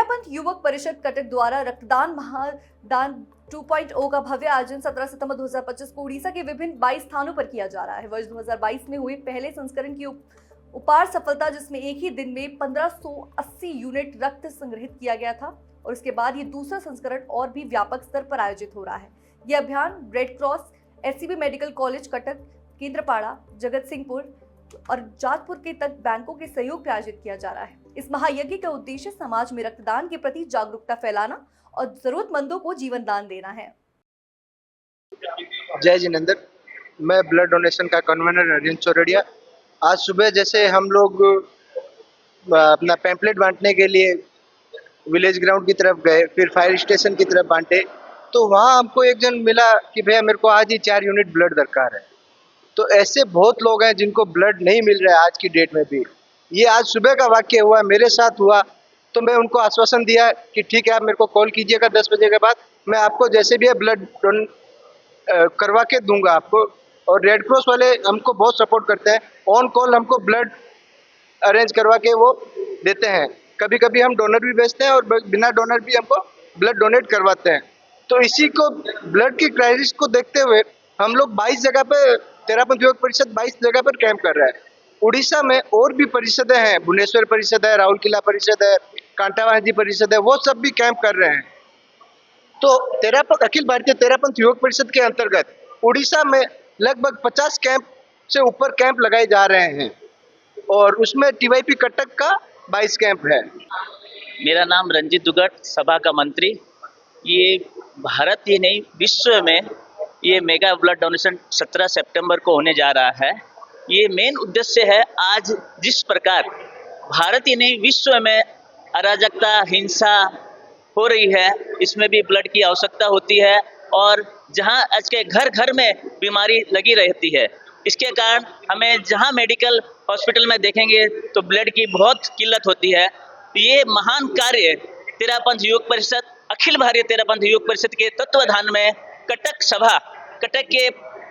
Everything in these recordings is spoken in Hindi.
तेरापंथ युवक परिषद कटक द्वारा रक्तदान महादान 2.0 का भव्य आयोजन 17 सितंबर 2025 को उड़ीसा के विभिन्न 22 स्थानों पर किया जा रहा है। वर्ष 2022 में हुए पहले संस्करण की उपार सफलता, जिसमें एक ही दिन में 1580 यूनिट रक्त संग्रहित किया गया था, और इसके बाद ये दूसरा संस्करण और भी व्यापक स्तर पर आयोजित हो रहा है। यह अभियान red cross, SCB medical college Cuttack, Kendrapara, जगत सिंहपुर और जाजपुर के तक बैंकों के सहयोग से आयोजित किया जा रहा है। इस महायज्ञ का उद्देश्य समाज में रक्तदान के प्रति जागरूकता फैलाना और जरूरतमंदों को जीवन दान देना है। जय जिनेंद्र, मैं ब्लड डोनेशन का कन्वीनर अरविंद चौरड़िया। आज सुबह जैसे हम लोग अपना पैम्पलेट बांटने के लिए विलेज ग्राउंड की तरफ गए, फिर फायर स्टेशन की तरफ बांटे, तो वहाँ हमको एक जन मिला कि भैया मेरे को आज ही 4 यूनिट ब्लड दरकार है। तो ऐसे बहुत लोग हैं जिनको ब्लड नहीं मिल रहा है आज की डेट में भी। ये आज सुबह का वाक्य हुआ, मेरे साथ हुआ, तो मैं उनको आश्वासन दिया कि ठीक है, आप मेरे को कॉल कीजिएगा 10 बजे के बाद, मैं आपको जैसे भी है ब्लड करवा के दूंगा आपको। और रेड क्रॉस वाले हमको बहुत सपोर्ट करते हैं, ऑन कॉल हमको ब्लड अरेंज करवा के वो देते हैं। कभी कभी हम डोनर भी भेजते हैं और बिना डोनर भी हमको ब्लड डोनेट करवाते हैं। तो इसी को ब्लड की क्राइसिस को देखते हुए हम लोग 22 जगह पे, तेरापंथ युवक परिषद 22 जगह पर कैंप कर रहा है। उड़ीसा में और भी परिषदें हैं, भुवनेश्वर परिषद है, राहुल किला परिषद है, कांटावाजी परिषद है, वो सब भी कैंप कर रहे हैं। तो अखिल भारतीय तेरापंथ युवक परिषद के अंतर्गत उड़ीसा में लगभग 50 कैंप से ऊपर कैंप लगाए जा रहे हैं, और उसमें टीवाईपी कटक का 22 कैंप है। मेरा नाम रंजीत दुगट, सभा का मंत्री। ये भारत ही नहीं, विश्व में ये मेगा ब्लड डोनेशन 17 सितंबर को होने जा रहा है। ये मेन उद्देश्य है, आज जिस प्रकार भारत ही नहीं विश्व में अराजकता, हिंसा हो रही है, इसमें भी ब्लड की आवश्यकता होती है। और जहां आज के घर घर में बीमारी लगी रहती है, इसके कारण हमें जहां मेडिकल हॉस्पिटल में देखेंगे तो ब्लड की बहुत किल्लत होती है। ये महान कार्य तेरापंथ युवक परिषद, अखिल भारतीय तेरापंथ युवक परिषद के तत्वाधान में कटक सभा, कटक के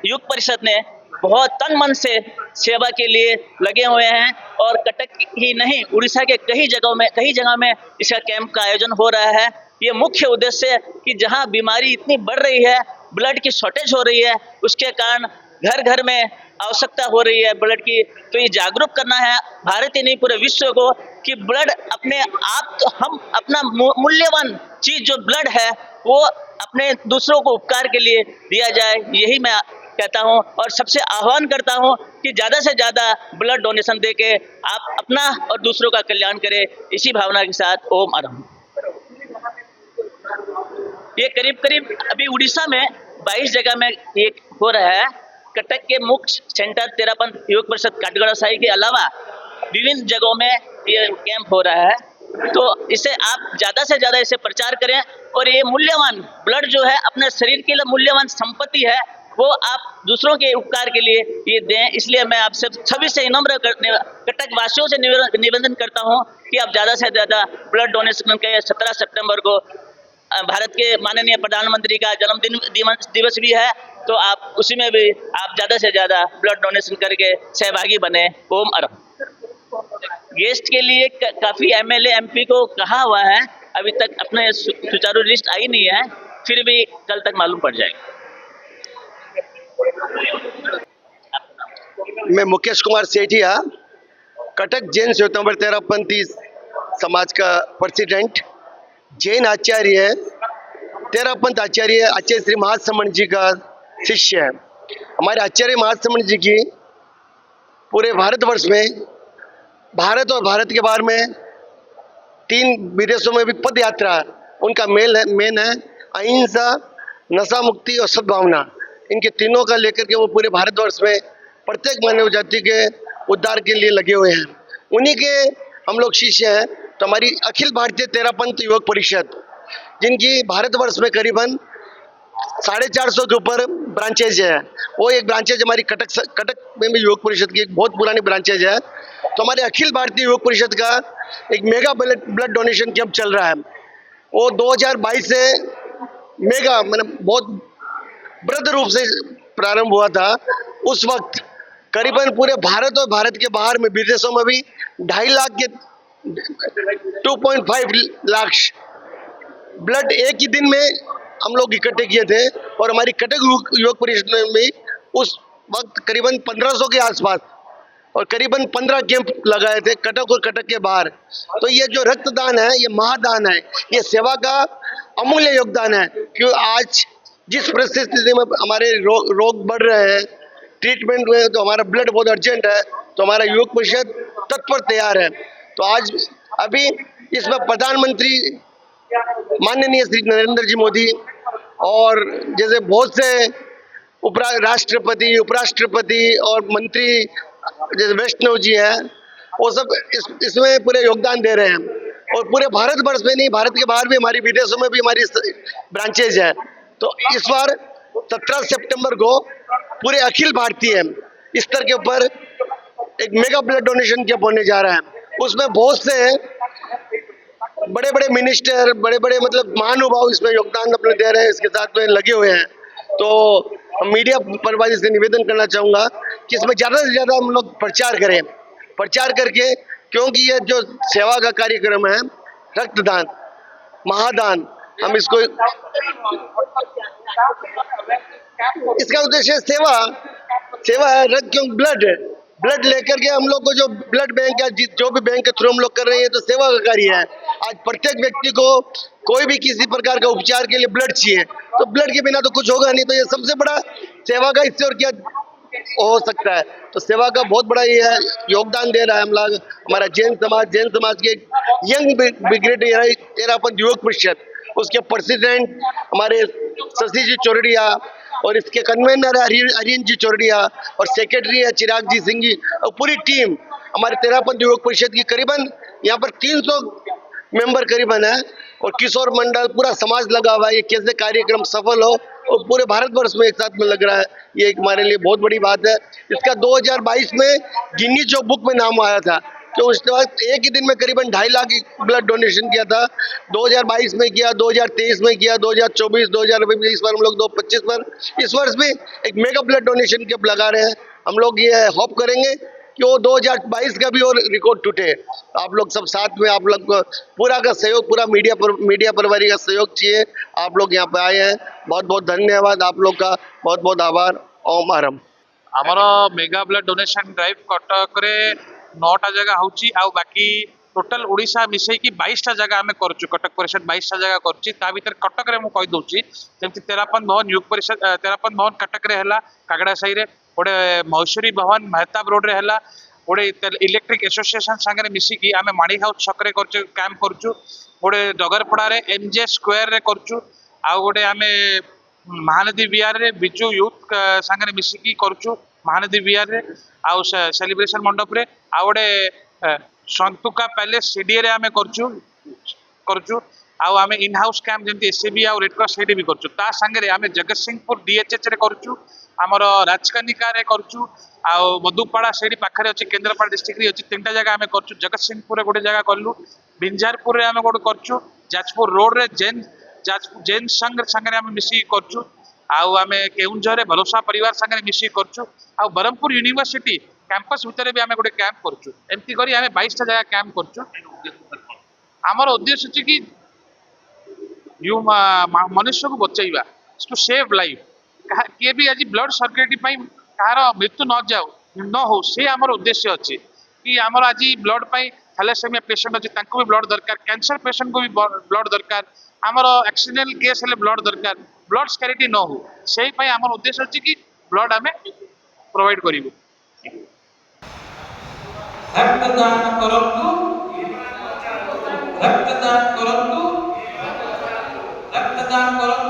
युवक परिषद ने बहुत तन मन से सेवा के लिए लगे हुए हैं। और कटक ही नहीं, उड़ीसा के कई जगह में इसका कैंप का आयोजन हो रहा है। ये मुख्य उद्देश्य है कि जहां बीमारी इतनी बढ़ रही है, ब्लड की शॉर्टेज हो रही है, उसके कारण घर घर में आवश्यकता हो रही है ब्लड की। तो ये जागरूक करना है भारत ही नहीं पूरे विश्व को कि ब्लड अपने आप, तो हम अपना मूल्यवान चीज जो ब्लड है वो अपने दूसरों को उपकार के लिए दिया जाए, यही मैं कहता हूं। और सबसे आह्वान करता हूं कि ज़्यादा से ज़्यादा ब्लड डोनेशन दे के आप अपना और दूसरों का कल्याण करें, इसी भावना के साथ ओम अरहम। ये करीब अभी उड़ीसा में 22 जगह में ये हो रहा है। कटक के मुख्य सेंटर तेरापंथ युवक परिषद काटगड़ा साई के अलावा विभिन्न जगहों में ये कैंप हो रहा है। तो इसे आप ज़्यादा से ज़्यादा इसे प्रचार करें, और ये मूल्यवान ब्लड जो है अपने शरीर के लिए मूल्यवान संपत्ति है, वो आप दूसरों के उपकार के लिए ये दें। इसलिए मैं आपसे सभी से विनम्र कटक वासियों से निवेदन करता हूँ कि आप ज़्यादा से ज़्यादा ब्लड डोनेशन के 17 सितंबर को भारत के माननीय प्रधानमंत्री का जन्मदिन दिवस भी है, तो आप उसी में भी आप ज़्यादा से ज़्यादा ब्लड डोनेशन करके सहभागी बने। ओम अरहम। गेस्ट के लिए काफ़ी एमएलए एमपी को कहा हुआ है, अभी तक अपने सुचारू लिस्ट आई नहीं है, फिर भी कल तक मालूम पड़ जाएगा। मैं मुकेश कुमार सेठिया, कटक जैन श्वेतांबर तेरापंथी समाज का प्रेसिडेंट, जैन आचार्य, तेरापंथ आचार्य श्री महासमण जी का शिष्य है। हमारे आचार्य महासमण जी की पूरे भारतवर्ष में, भारत और भारत के बाहर में 3 विदेशों में भी पद यात्रा उनका मेन है। अहिंसा, नशा मुक्ति और सद्भावना, इनके तीनों का लेकर के वो पूरे भारतवर्ष में प्रत्येक मानव जाति के उद्धार के लिए लगे हुए हैं। उन्हीं के हम लोग शिष्य हैं। तो हमारी अखिल भारतीय तेरापंथ युवक परिषद, जिनकी भारतवर्ष में करीबन 450 के ऊपर ब्रांचेज है, वो एक ब्रांचेज हमारी कटक में भी युवक परिषद की एक बहुत पुरानी ब्रांचेज है। तो हमारे अखिल भारतीय युवक परिषद का एक मेगा ब्लड डोनेशन कैंप चल रहा है। वो 2022 से मेगा मतलब बहुत बृहद रूप से प्रारंभ हुआ था। उस वक्त करीबन पूरे भारत और भारत के बाहर में विदेशों में भी 2.5 लाख के 2.5 लाख ब्लड एक ही दिन में हम लोग इकट्ठे किए थे। और हमारी कटक युवक परिषद में भी उस वक्त करीबन 1500 के आसपास और करीबन 15 कैंप लगाए थे कटक और कटक के बाहर। तो ये जो रक्तदान है, ये महादान है, ये सेवा का अमूल्य योगदान है। क्यों आज जिस परिस्थिति में हमारे रोग बढ़ रहे हैं, ट्रीटमेंट में तो हमारा ब्लड बहुत अर्जेंट है, तो हमारा युवक परिषद तत्पर तैयार है। तो आज अभी इसमें प्रधानमंत्री माननीय श्री नरेंद्र जी मोदी और जैसे बहुत से राष्ट्रपति, उपराष्ट्रपति और मंत्री जैसे वैष्णव जी हैं, वो सब इसमें पूरे योगदान दे रहे हैं। और पूरे भारत वर्ष में नहीं, भारत के बाहर भी, हमारी विदेशों में भी हमारी ब्रांचेज है। तो इस बार 17 सितंबर को पूरे अखिल भारतीय स्तर के ऊपर एक मेगा ब्लड डोनेशन कैंप होने जा रहा है। उसमें बहुत से बड़े बड़े मिनिस्टर, बड़े बड़े मतलब महानुभाव इसमें योगदान अपने दे रहे हैं, इसके साथ में लगे हुए हैं। तो मीडिया परवाजी से निवेदन करना चाहूँगा कि इसमें ज़्यादा से ज़्यादा हम लोग प्रचार करें, प्रचार करके, क्योंकि ये जो सेवा का कार्यक्रम है, रक्तदान, महादान, हम इसको, इसका उद्देश्य सेवा है। रक्त क्यों ब्लड लेकर के हम लोग को जो ब्लड बैंक है, जो भी बैंक के थ्रू हम लोग कर रहे हैं, तो सेवा का कार्य है। आज प्रत्येक व्यक्ति को कोई भी किसी प्रकार का उपचार के लिए ब्लड चाहिए, तो ब्लड के बिना तो कुछ होगा नहीं। तो ये सबसे बड़ा सेवा का, इससे और क्या हो सकता है। तो सेवा का बहुत बड़ा ये है, योगदान दे रहा है हम लोग। हमारा जैन समाज के यंग ब्रिगेड तेरापंथ युवक परिषद, उसके प्रेसिडेंट हमारे शशि जी चौरड़िया और इसके कन्वीनर अरियन जी चौरड़िया और सेक्रेटरी है चिराग जी सिंह जी और पूरी टीम हमारे तेरापंथ युवक परिषद की करीबन यहाँ पर 300 मेंबर करीबन है। और किशोर मंडल, पूरा समाज लगा हुआ है। ये कैसे कार्यक्रम सफल हो और पूरे भारतवर्ष में एक साथ में लग रहा है, ये एक हमारे लिए बहुत बड़ी बात है। इसका 2022 में गिनीज जो बुक में नाम आया था, तो उस वक्त एक ही दिन में करीबन 2.5 लाख ब्लड डोनेशन किया था। 2022 में किया, 2023 में किया, 2024, 2020 पर, हम लोग 2025 पर, इस वर्ष भी एक मेगा ब्लड डोनेशन कैंप लगा रहे हैं। हम लोग ये होप करेंगे कि वो 2022 का भी और रिकॉर्ड टूटे। आप लोग सब साथ में, आप लोग को पूरा का सहयोग, पूरा मीडिया परिवार का सहयोग चाहिए। आप लोग यहाँ पे आए हैं, बहुत बहुत धन्यवाद आप लोग का, बहुत बहुत आभार। ओम आरम आमर mega blood donation drive Cuttack रे 9टा जगह होची, आ बाकी टोटल ओडिशा मिसेकी 22टा जगह आम करुँ। कटक परिषद 22टा जगह करुच्ची, ता भीतर कटक रे मुझे कहीदे जमी तेरापंथ भवन युग परिषद, तेरापंथ भवन कटक रे है, कागड़ा साई रे गोटे महेश्वरी भवन मेहताब रोड रे है, गोटे इलेक्ट्रिक एसोसिएशन सांगे मिसिकी आम माणी हाउस छक कैंप करुँ, गोटे डगरपड़ा रे एमजे स्क्वायर रे करुँ, आ गोटे आम महानदी विहार रे बिजू यूथ सांगे मिसिकी करुँ महानदी विहार रे, आ सेलिब्रेशन मंडप रे, आ गोटे संतुका पैलेस सीडीए रे आम करुँ, आम इन हाउस कैंप जमी एसएबी आ रेड क्रॉस भी करुँ। ता सांगे आम जगत सिंहपुर डीएचएच रे करुँ, आमर राजकानिका रे करुँ, आ मधुपाड़ा से पाखे अच्छी केन्द्रापड़ा डिस्ट्रिक्ट रे अच्छी 3टा जगह आम करुँ। जगत सिंहपुर रे गोटे जगह कलु, बिंजारपुर रे आम गोटे करुँ, जाजपुर रोड रे जैन संघ सांगे आम मिसिकी करुँ, आम केउंझर रे भरोसा परिवार सांगे मिसिकी करुँ, आ ब्रह्मपुर यूनिवर्सिटी कैंपस भितर भी आम गोटे कैंप करुँ। एमती करी आम 22टा जगह कैंप करुँ। आमर उद्देश्य है कि मनुष्य को बचाइबा, टू सेव लाइफ। किए भी आज ब्लड सर्कुलेट कहार मृत्यु न जाओ न हो, से आमर उद्देश्य अच्छी कि आमर आज ब्लड पाई थैलेसेमिया पेशेंट अच्छी तांको भी ब्लड दरकार, कैंसर पेशेंट को भी ब्लड दरकार, आमर एक्सीडेंटल केस हेले ब्लड दरकार, ब्लड स्कैरिटी न हो, से आमर उद्देश्य अच्छी कि ब्लड आम प्रोवाइड करूँ। रक्तदान करंतु, रक्तदान करंतु, रक्तदान करंतु।